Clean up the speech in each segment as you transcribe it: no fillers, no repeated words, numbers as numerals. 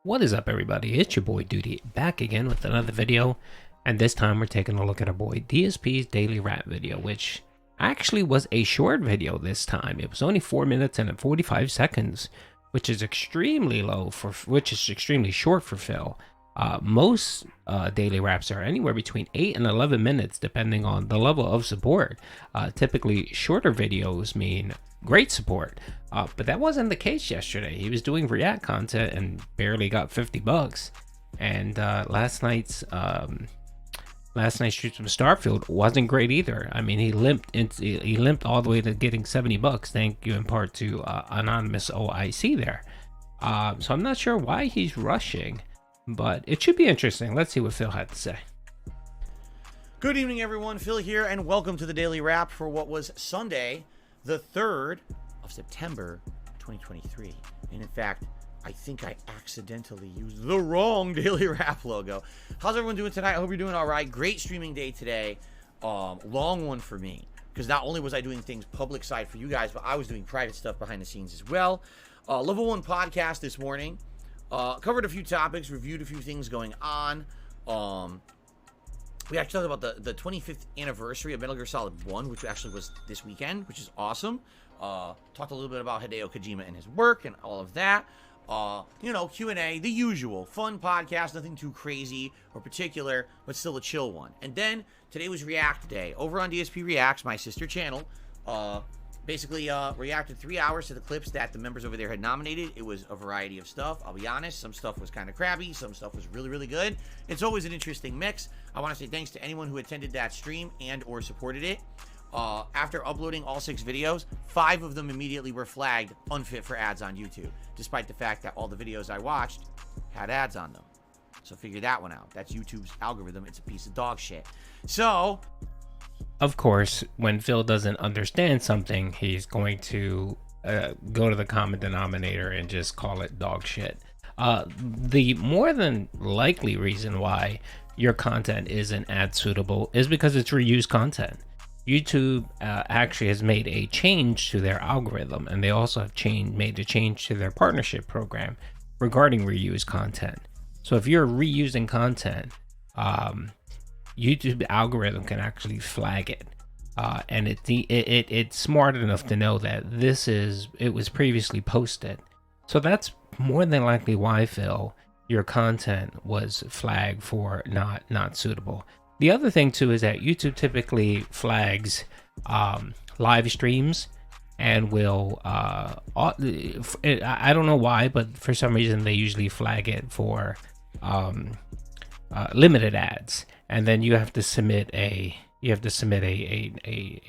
What is up, everybody? It's your boy Duty back again with another video, and this time we're taking a look at our boy DSP's daily rap video, which actually was a short video this time. It was only 4 minutes and 45 seconds, which is extremely short for Phil. Most daily raps are anywhere between 8 and 11 minutes, depending on the level of support. Typically, shorter videos mean great support, but that wasn't the case yesterday. He was doing React content and barely got $50. And last night's Streets of Starfield wasn't great either. I mean, he limped all the way to getting $70. Thank you in part to anonymous OIC there. So I'm not sure why he's rushing, but it should be interesting. Let's see what Phil had to say. Good evening, everyone. Phil here, and welcome to the Daily Wrap for what was Sunday, the 3rd of September, 2023. And in fact, I think I accidentally used the wrong Daily Wrap logo. How's everyone doing tonight? I hope you're doing all right. Great streaming day today. Long one for me, because not only was I doing things public side for you guys, but I was doing private stuff behind the scenes as well. Level 1 podcast this morning. Covered a few topics, reviewed a few things going on. We actually talked about the 25th anniversary of Metal Gear Solid 1, which actually was this weekend, which is awesome. Talked a little bit about Hideo Kojima and his work and all of that. Q&A, the usual. Fun podcast, nothing too crazy or particular, but still a chill one. And then, today was React Day. Over on DSP Reacts, my sister channel, basically reacted 3 hours to the clips that the members over there had nominated. It was a variety of stuff. I'll be honest, some stuff was kind of crabby, some stuff was really, really good. It's always an interesting mix. I want to say thanks to anyone who attended that stream and or supported it. After uploading all 6 videos, 5 of them immediately were flagged unfit for ads on YouTube, despite the fact that all the videos I watched had ads on them. So figure that one out. That's YouTube's algorithm. It's a piece of dog shit. So, Of course, when Phil doesn't understand something, he's going to go to the common denominator and just call it dog shit. The more than likely reason why your content isn't ad suitable is because it's reused content. YouTube actually has made a change to their algorithm, and they also have made a change to their partnership program regarding reused content. So if you're reusing content, YouTube algorithm can actually flag it, and it's smart enough to know that it was previously posted. So that's more than likely why, Phil, your content was flagged for not suitable. The other thing too is that YouTube typically flags live streams and will I don't know why, but for some reason they usually flag it for limited ads, and then you have to submit a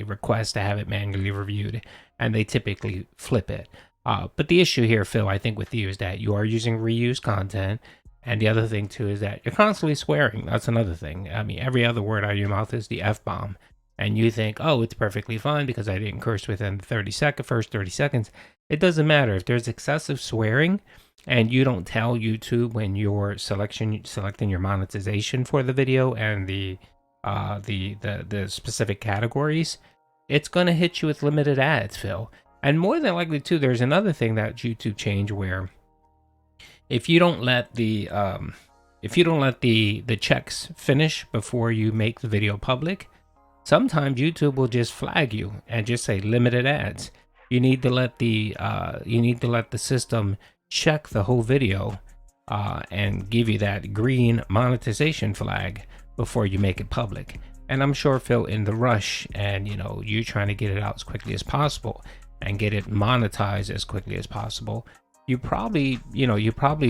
request to have it manually reviewed, and they typically flip it. But the issue here, Phil, I think with you is that you are using reused content. And the other thing too is that you're constantly swearing. That's another thing. I mean, every other word out of your mouth is the F-bomb. And you think, oh, it's perfectly fine because I didn't curse within the first 30 seconds. It doesn't matter. If there's excessive swearing and you don't tell YouTube when you're selecting your monetization for the video and the specific categories, it's going to hit you with limited ads, Phil. And more than likely too, there's another thing that YouTube changed where if you don't let the checks finish before you make the video public, sometimes YouTube will just flag you and just say limited ads. You need to let the system check the whole video and give you that green monetization flag before you make it public. And I'm sure, Phil, in the rush and you trying to get it out as quickly as possible and get it monetized as quickly as possible, you probably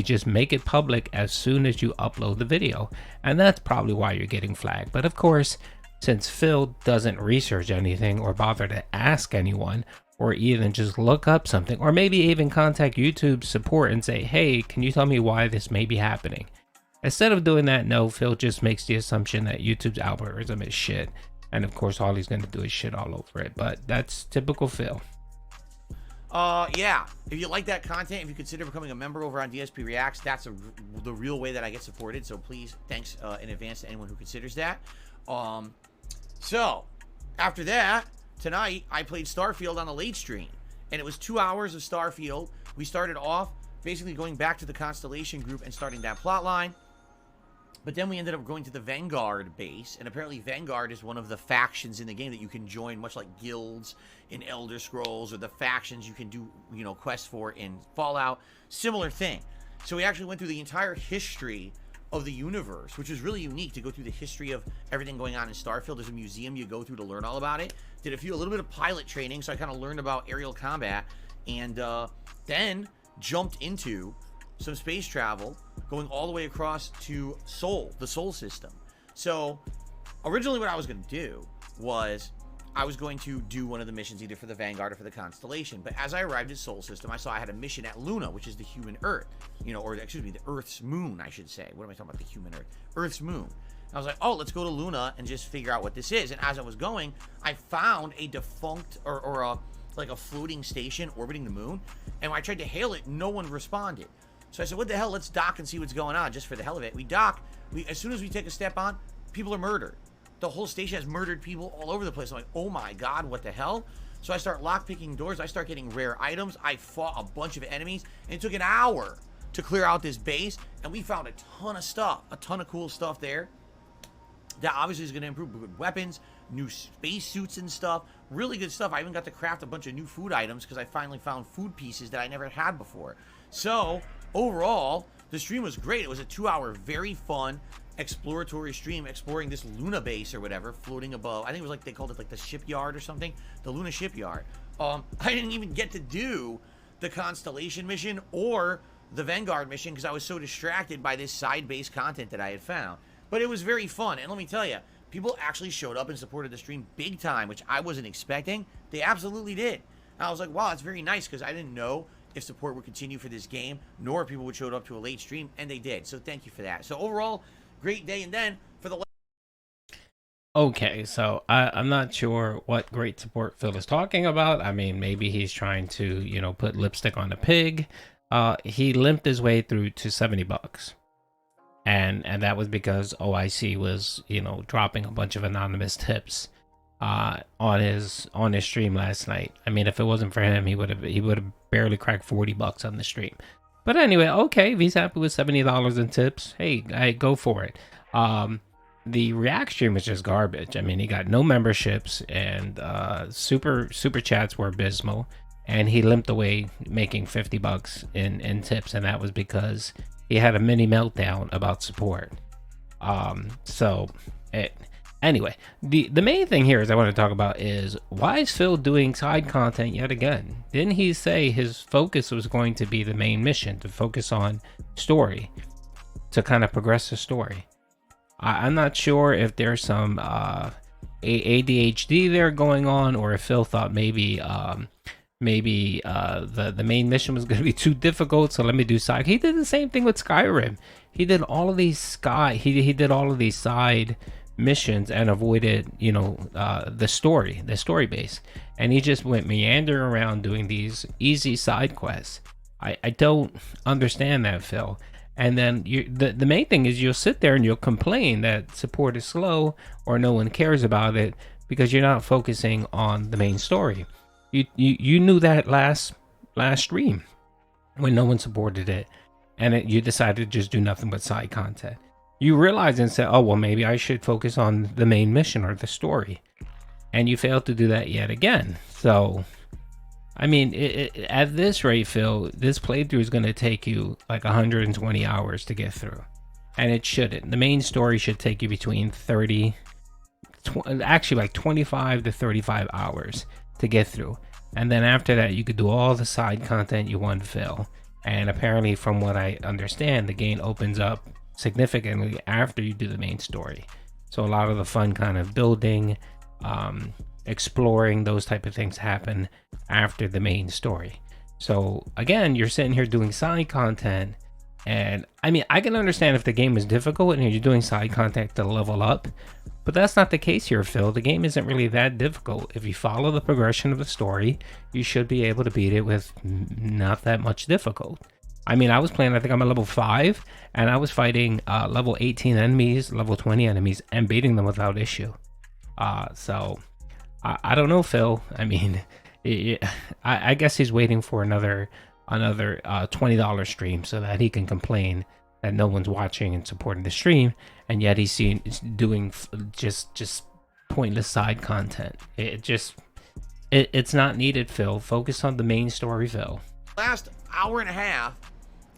just make it public as soon as you upload the video, and that's probably why you're getting flagged. But of course, since Phil doesn't research anything or bother to ask anyone or even just look up something, or maybe even contact YouTube support and say, hey, can you tell me why this may be happening? Instead of doing that, no, Phil just makes the assumption that YouTube's algorithm is shit, and of course all he's going to do is shit all over it. But that's typical Phil. Yeah, if you like that content, if you consider becoming a member over on DSP Reacts, that's the real way that I get supported. So please, thanks in advance to anyone who considers that. So after that, tonight I played Starfield on a late stream, and it was 2 hours of Starfield. We started off basically going back to the Constellation group and starting that plot line. But then we ended up going to the Vanguard base, and apparently Vanguard is one of the factions in the game that you can join, much like guilds in Elder Scrolls, or the factions you can do, you know, quests for in Fallout. Similar thing. So we actually went through the entire history of the universe, which is really unique to go through the history of everything going on in Starfield. There's a museum you go through to learn all about it. Did a little bit of pilot training, so I kind of learned about aerial combat, and then jumped into some space travel, going all the way across to Sol, the Sol system. So originally what I was going to do was I was going to do one of the missions either for the Vanguard or for the Constellation. But as I arrived at Sol system, I saw I had a mission at Luna, which is the human Earth, you know, or excuse me, the Earth's moon, I should say. What am I talking about? The human Earth, Earth's moon. And I was like, oh, let's go to Luna and just figure out what this is. And as I was going, I found a defunct or like a floating station orbiting the moon. And when I tried to hail it, no one responded. So I said, what the hell? Let's dock and see what's going on, just for the hell of it. We dock. As soon as we take a step on, people are murdered. The whole station has murdered people all over the place. I'm like, oh my God, what the hell? So I start lockpicking doors. I start getting rare items. I fought a bunch of enemies. And it took an hour to clear out this base. And we found a ton of stuff. A ton of cool stuff there. That obviously is going to improve good weapons, new space suits and stuff. Really good stuff. I even got to craft a bunch of new food items because I finally found food pieces that I never had before. So overall, the stream was great. It was a 2-hour, very fun, exploratory stream, exploring this Luna base or whatever, floating above. I think it was like, they called it like the shipyard or something, the Luna shipyard. I didn't even get to do the Constellation mission or the Vanguard mission because I was so distracted by this side-based content that I had found. But it was very fun, and let me tell you, people actually showed up and supported the stream big time, which I wasn't expecting. They absolutely did. And I was like, wow, it's very nice, because I didn't know if support would continue for this game, nor if people would show up to a late stream, and they did. So thank you for that. So overall, great day. And then for the... Okay, so I'm not sure what great support Phil is talking about. I mean, maybe he's trying to, you know, put lipstick on a pig. He limped his way through to $70. And that was because OIC was, you know, dropping a bunch of anonymous tips on his stream last night. I mean, if it wasn't for him, he would have barely cracked $40 on the stream. But anyway, okay, if he's happy with $70 in tips, hey, go for it. The React stream was just garbage. I mean, he got no memberships, and super chats were abysmal, and he limped away making $50 in tips, and that was because he had a mini meltdown about support. Anyway, the main thing here is I want to talk about is, why is Phil doing side content yet again? Didn't he say his focus was going to be the main mission, to focus on story, to kind of progress the story? I'm not sure if there's some ADHD there going on, or if Phil thought maybe the main mission was going to be too difficult, so let me do side. He did the same thing with Skyrim. He did all of these he did all of these side missions and avoided, you know, the story base, and he just went meandering around doing these easy side quests. I don't understand that, Phil. And then the main thing is, you'll sit there and you'll complain that support is slow or no one cares about it because you're not focusing on the main story. You knew that last stream when no one supported it, and you decided to just do nothing but side content. You realized and said, oh, well, maybe I should focus on the main mission or the story. And you failed to do that yet again. So, I mean, at this rate, Phil, this playthrough is going to take you like 120 hours to get through. And it shouldn't. The main story should take you between 25 to 35 hours to get through. And then after that, you could do all the side content you want, Phil. And apparently, from what I understand, the game opens up significantly after you do the main story. So a lot of the fun kind of building, exploring, those type of things happen after the main story. So again, you're sitting here doing side content, and I mean, I can understand if the game is difficult and you're doing side content to level up, but that's not the case here, Phil. The game isn't really that difficult. If you follow the progression of the story, you should be able to beat it with not that much difficult. I mean, I was playing, I think I'm at level 5, and I was fighting level 18 enemies, level 20 enemies, and beating them without issue. So I don't know, Phil. I mean, I guess he's waiting for another another $20 stream so that he can complain that no one's watching and supporting the stream, and yet he's doing just pointless side content. It's not needed, Phil. Focus on the main story, Phil. Last hour and a half,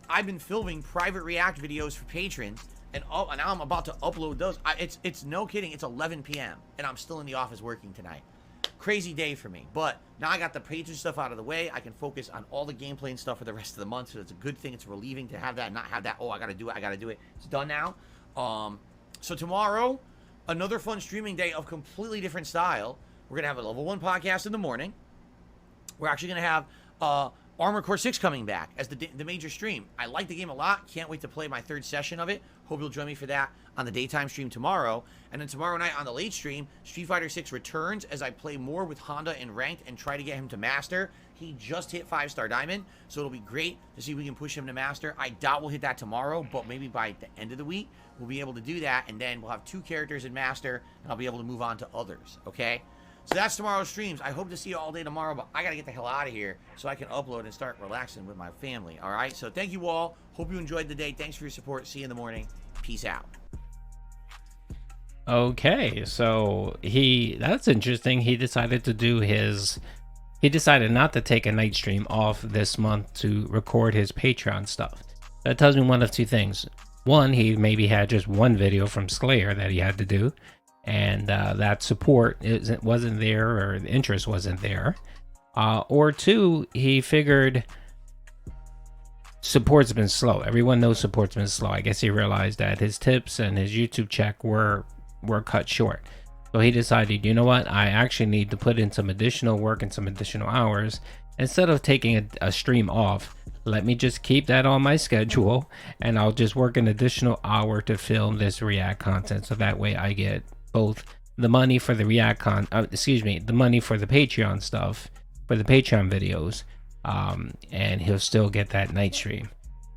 I've been filming private React videos for patrons, and now I'm about to upload those. It's no kidding. It's 11 p.m. and I'm still in the office working tonight. Crazy day for me, but now I got the patron stuff out of the way. I can focus on all the gameplay and stuff for the rest of the month, so it's a good thing. It's relieving to have that, not have that, oh, I gotta do it. It's done now. So tomorrow, another fun streaming day of completely different style. We're gonna have a level 1 podcast in the morning. We're actually gonna have Armored Core 6 coming back as the major stream. I like the game a lot. Can't wait to play my 3rd session of it. Hope you'll join me for that on the daytime stream tomorrow. And then tomorrow night on the late stream, Street Fighter 6 returns as I play more with Honda in ranked and try to get him to master. He just hit 5-star diamond, so it'll be great to see if we can push him to master. I doubt we'll hit that tomorrow, but maybe by the end of the week, we'll be able to do that. And then we'll have 2 characters in master, and I'll be able to move on to others, okay? So that's tomorrow's streams. I hope to see you all day tomorrow, but I got to get the hell out of here so I can upload and start relaxing with my family, all right? So thank you all. Hope you enjoyed the day. Thanks for your support. See you in the morning. Peace out. Okay, so that's interesting. He decided not to take a night stream off this month to record his Patreon stuff. That tells me one of 2 things. One, he maybe had just one video from Slayer that he had to do, and that support wasn't there, or the interest wasn't there. Or 2, he figured support's been slow. Everyone knows support's been slow. I guess he realized that his tips and his YouTube check were cut short. So he decided, you know what, I actually need to put in some additional work and some additional hours. Instead of taking a stream off, let me just keep that on my schedule, and I'll just work an additional hour to film this React content, so that way I get both the money for the the money for the Patreon stuff, for the Patreon videos, and he'll still get that night stream.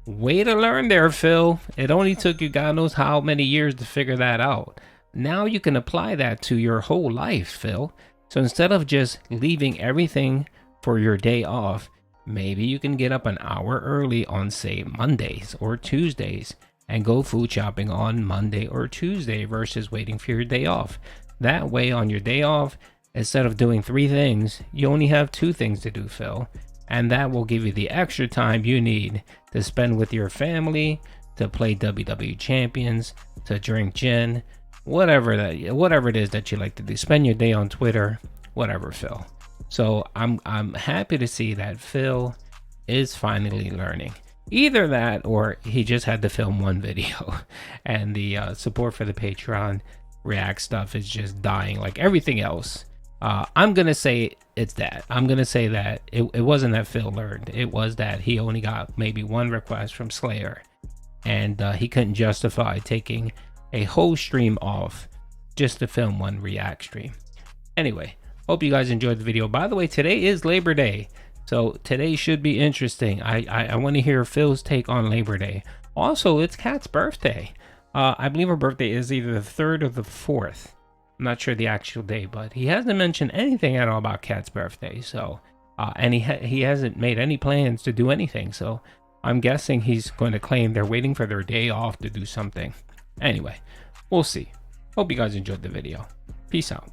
Way to learn there, Phil. It only took you God knows how many years to figure that out. Now you can apply that to your whole life, Phil. So instead of just leaving everything for your day off, maybe you can get up an hour early on, say, Mondays or Tuesdays, and go food shopping on Monday or Tuesday versus waiting for your day off. That way, on your day off, instead of doing 3 things, you only have 2 things to do, Phil. And that will give you the extra time you need to spend with your family, to play WWE Champions, to drink gin, whatever it is that you like to do. Spend your day on Twitter, whatever, Phil. So I'm happy to see that Phil is finally learning. Either that, or he just had to film 1 video, and the support for the Patreon React stuff is just dying like everything else. I'm gonna say it's that. I'm gonna say that it wasn't that Phil learned. It was that he only got maybe 1 request from Slayer, and he couldn't justify taking a whole stream off just to film 1 React stream. Anyway, hope you guys enjoyed the video. By the way, today is Labor Day, so today should be interesting. I want to hear Phil's take on Labor Day. Also, it's Kat's birthday. I believe her birthday is either the 3rd or the 4th. I'm not sure the actual day, but he hasn't mentioned anything at all about Kat's birthday. So, and he hasn't made any plans to do anything. So, I'm guessing he's going to claim they're waiting for their day off to do something. Anyway, we'll see. Hope you guys enjoyed the video. Peace out.